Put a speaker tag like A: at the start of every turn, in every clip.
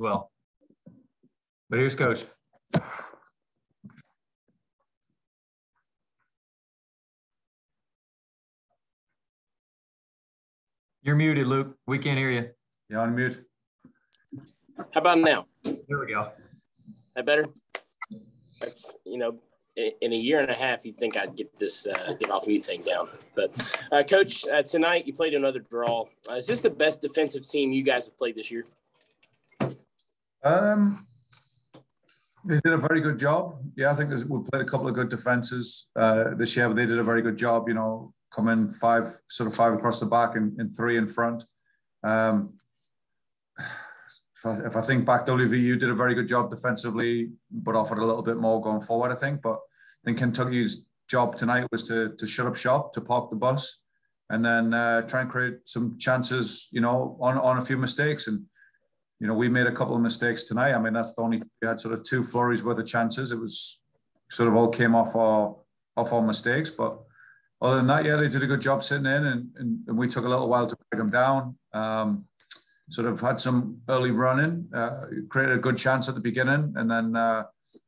A: well. But here's Coach. You're muted, Luke. We can't hear you. You're on mute.
B: How about now?
A: There we go.
B: That better? That's, in a year and a half, you'd think I'd get this get off mute thing down. But, Coach, tonight you played another draw. Is this the best defensive team you guys have played this year?
C: They did a very good job. Yeah, I think we played a couple of good defenses this year, but they did a very good job, coming five across the back and three in front. If I think back, WVU did a very good job defensively, but offered a little bit more going forward, I think. But I think Kentucky's job tonight was to shut up shop, to park the bus, and then try and create some chances, on a few mistakes. And, we made a couple of mistakes tonight. I mean, that's the only, we had sort of two flurries worth of chances. It was sort of all came off our mistakes. But other than that, yeah, they did a good job sitting in, and we took a little while to break them down. Sort of had some early running, created a good chance at the beginning, and then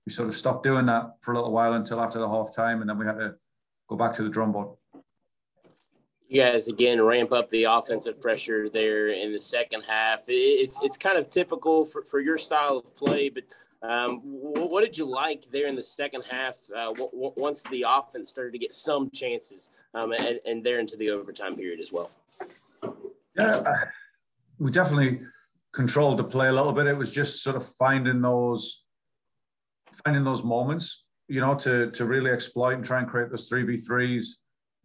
C: we sort of stopped doing that for a little while until after the half time, and then we had to go back to the drum board.
B: You guys, again, ramp up the offensive pressure there in the second half. It's kind of typical for your style of play, but what did you like there in the second half once the offense started to get some chances and there into the overtime period as well?
C: Yeah, we definitely controlled the play a little bit. It was just sort of finding those moments, to really exploit and try and create those 3v3s,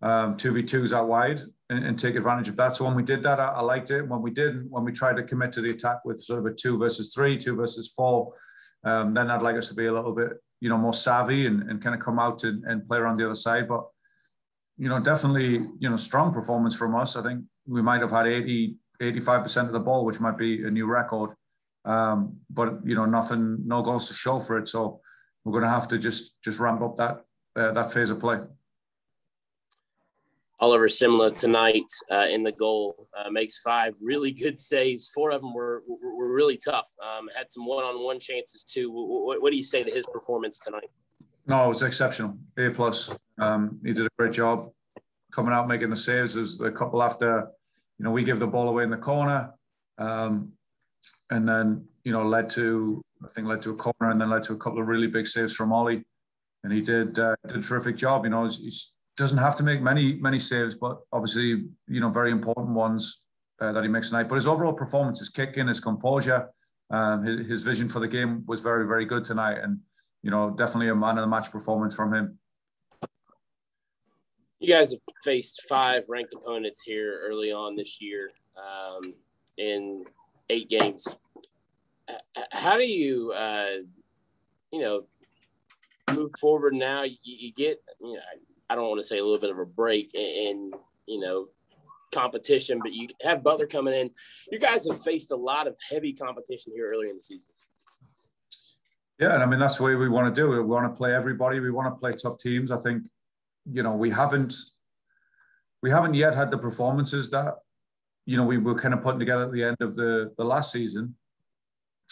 C: 2v2s out wide and take advantage of that. So when we did that, I liked it. When we tried to commit to the attack with sort of a 2 versus 3, 2 versus 4, then I'd like us to be a little bit, more savvy and kind of come out and play around the other side. But, definitely, strong performance from us. I think we might have had 85% of the ball, which might be a new record. But, no goals to show for it. So we're going to have to just ramp up that phase of play.
B: Oliver Simla tonight in the goal makes 5 really good saves. 4 of them were really tough. Had some one-on-one chances too. What do you say to his performance tonight?
C: No, it was exceptional. A+. He did a great job coming out, making the saves. There's a couple after, we give the ball away in the corner, and then, led to a corner and then led to a couple of really big saves from Ollie. And he did a terrific job. He doesn't have to make many saves, but obviously, very important ones that he makes tonight. But his overall performance, his kicking, his composure, his vision for the game was very, very good tonight. And, definitely a man of the match performance from him.
B: You guys have faced 5 ranked opponents here early on this year in 8 games. How do you, move forward now? You get, I don't want to say a little bit of a break in competition, but you have Butler coming in. You guys have faced a lot of heavy competition here earlier in the season.
C: Yeah, and I mean, that's the way we want to do it. We want to play everybody. We want to play tough teams. I think, we haven't yet had the performances that, we were kind of putting together at the end of the last season.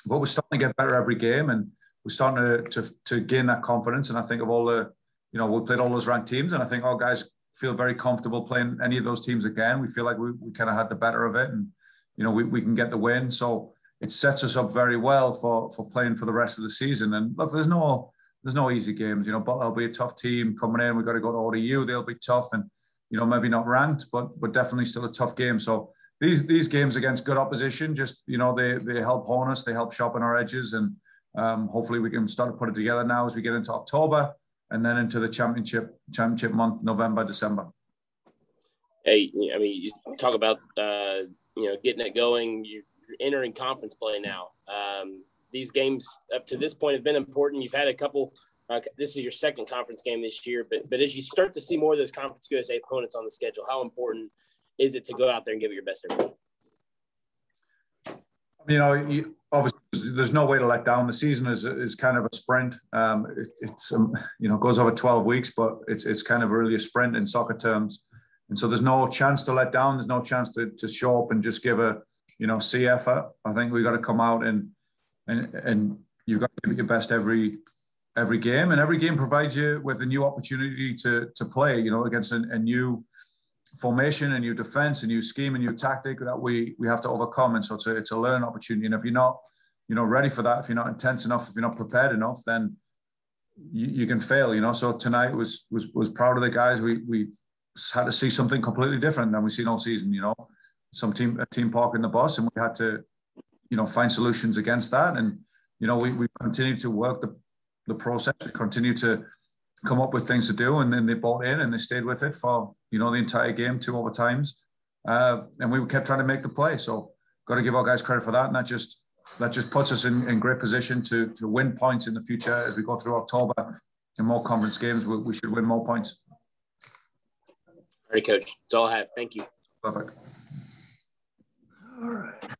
C: But we're starting to get better every game, and we're starting to gain that confidence. And I think of all the, we played all those ranked teams, and I think our guys feel very comfortable playing any of those teams again. We feel like we kind of had the better of it, and, we can get the win. So it sets us up very well for playing for the rest of the season. And look, there's no easy games. But they'll be a tough team coming in. We've got to go to ODU. They'll be tough, and maybe not ranked, but definitely still a tough game. So these games against good opposition, just they help hone us. They help sharpen our edges, and hopefully we can start to put it together now as we get into October and then into the championship month, November, December.
B: Hey, I mean, you talk about getting it going. You're entering conference play now. These games up to this point have been important. You've had a couple. This is your second conference game this year, but as you start to see more of those Conference USA opponents on the schedule, how important is it to go out there and give it your best every
C: game? Obviously, there's no way to let down. The season is kind of a sprint. It's goes over 12 weeks, but it's kind of really a sprint in soccer terms. And so there's no chance to let down. There's no chance to show up and just give a C effort. I think we've got to come out and and you've got to give it your best every game, and every game provides you with a new opportunity to play, you know, against a new formation, a new defense, a new scheme, a new tactic that we have to overcome. And so it's a learning opportunity. And if you're not, you know, ready for that, if you're not intense enough, if you're not prepared enough, then you can fail, you know. So tonight was proud of the guys. We had to see something completely different than we've seen all season, you know. A team parking the bus, and we had to, you know, find solutions against that. And, you know, we continued to work the process. We continued to come up with things to do, and then they bought in and they stayed with it for, you know, the entire game, 2 overtimes. And we kept trying to make the play. So got to give our guys credit for that. And that just puts us in great position to win points in the future as we go through October. In more conference games, we should win more points.
B: All right, Coach. That's all I have. Thank you.
C: Perfect.
A: All right.